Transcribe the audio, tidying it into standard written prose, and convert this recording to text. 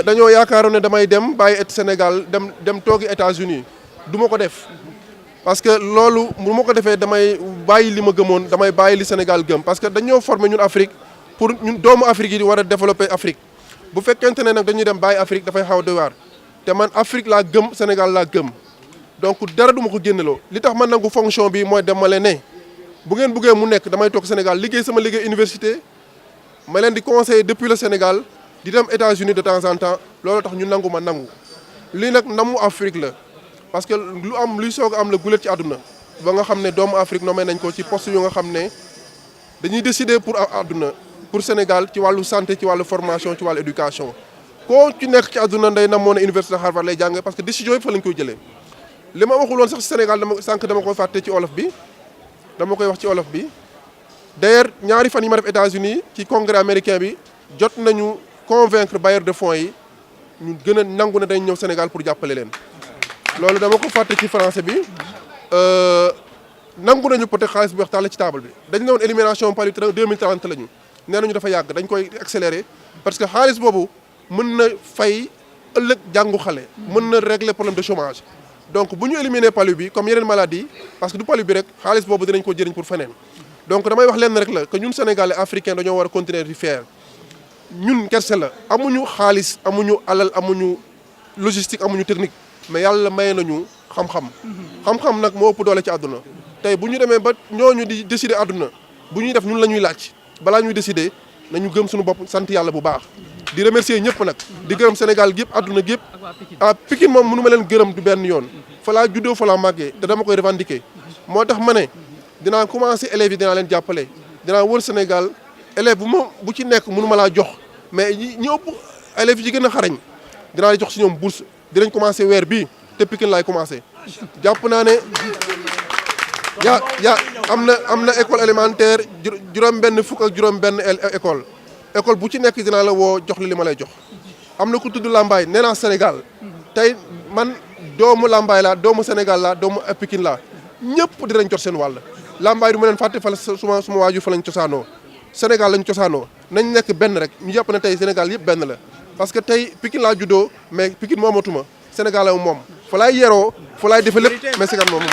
dañoo yaakaaroon ne damay dem bàyyi Sénégal dem toogi États-Unis du ma ko def parce que loolu bu ma ko defee damay bàyyi li ma gëmoon damay bàyyi li Sénégal gëm parce que dañoo former ñun Afrique pour ñun doomu Afrique yi di war a développer Afrique bu fekkente ne nag dañuy dem bàyyi Afrique dafay xaw a doy waar te man Afrique laa gëm Sénégal laa gëm donc dara du ma ko génneloo li tax man nangu fonction bi mooy demale ne bu ngeen bëggee mu nekk damay toog Sénégal liggéey sama liggéey université ma leen di conseiller depuis le Sénégal di dem États-Unis de temps en temps loolu tax ñu nangu ma nangu lii nag namu Afrique la parce que luy soog a am la gulet ci àdduna ba nga xam ne doomu Afrique nommé nañ ko ci poste yu nga xam ne dañuy décider pour àdduna pour Sénégal ci wàllu santé ci wàllu formation ci wàllu éducation koo ci nekk ci àdduna nday namoon université Harvard lay jàngee parce que décision yëpp fa lañ koy jëlee li ma waxul woon sax Sénégal dama koy fàtte ci olof bi dama koy wax ci olof bi d'ailleurs ñaari fan yi ma def États-Unis ci congrès américain bi jot nañu convaincre bailleurs de fonds yi ñu gën a nangu ne dañ ñëw Sénégal pour jàppale leen loolu dama ko fàtte ci français bi nangu nañu peut-être xaalis bu weex tàll ci table bi dañ ne woon élimination par 2030 la ñu nee nañu dafa yàgg dañ koy accélérer parce que xaalis boobu mën na fay ëllëg jàngu xale mën na régler problème de chômage donc bu ñu éliminer palu bi comme yeneen maladie parce que du palu bi rek xaalis boobu dinañ ko jëriñ pour feneen donc damay wax leen rek la que ñun Sénégalais africains dañoo war a continuer di faire ñun kerse la amuñu xaalis amuñu alal amuñu logistique amuñu technique mais yàlla may nañu xam-xam xam-xam nag moo ëpp doole ci àdduna tey bu ñu demee ba ñooñu di décider àdduna bu ñuy def ñun la ñuy laaj balaa ñuy décider nañu gëm suñu bopp sant yàlla bu baax di remercier ñëpp nag di gërëm Sénégal gépp àdduna gépp Pikine moom mënu ma leen gërëm du benn yoon fa laa juddoo fa laa màggee te dama koy revendiquer moo tax ma ne dinaa commencer élèves yi dinaa leen jàppale dinaa wër Sénégal élève bu ci nekk mënu ma laa jox mais ñi ëpp élèves yi gën a xarañ dinaa la jox si ñoom bourse dinañ commencer weer bii te Pikine laay commencer jàpp naa ne am na école élémentaire juróom-benn fukk ak juróom-benn école bu ci nekk dinaa la woo jox li ma lay jox am na ku tudd Lambaye nee naa Sénégal tey man doomu Lambaye laa doomu Sénégal laa doomu Pikine laa ñëpp dinañ jot seen wàll Lambaye du ma leen fàtte fa la suma waajur fa lañ cosaanoo Sénégal lañ cosaanoo nañ nekk benn rek ñu jàpp ne tey Sénégal yëpp benn la parce que tey Pikine laa juddoo mais Pikine moomatuma Sénégal la moom fa laay yeroo fa laay defee lépp mais Sénégal moom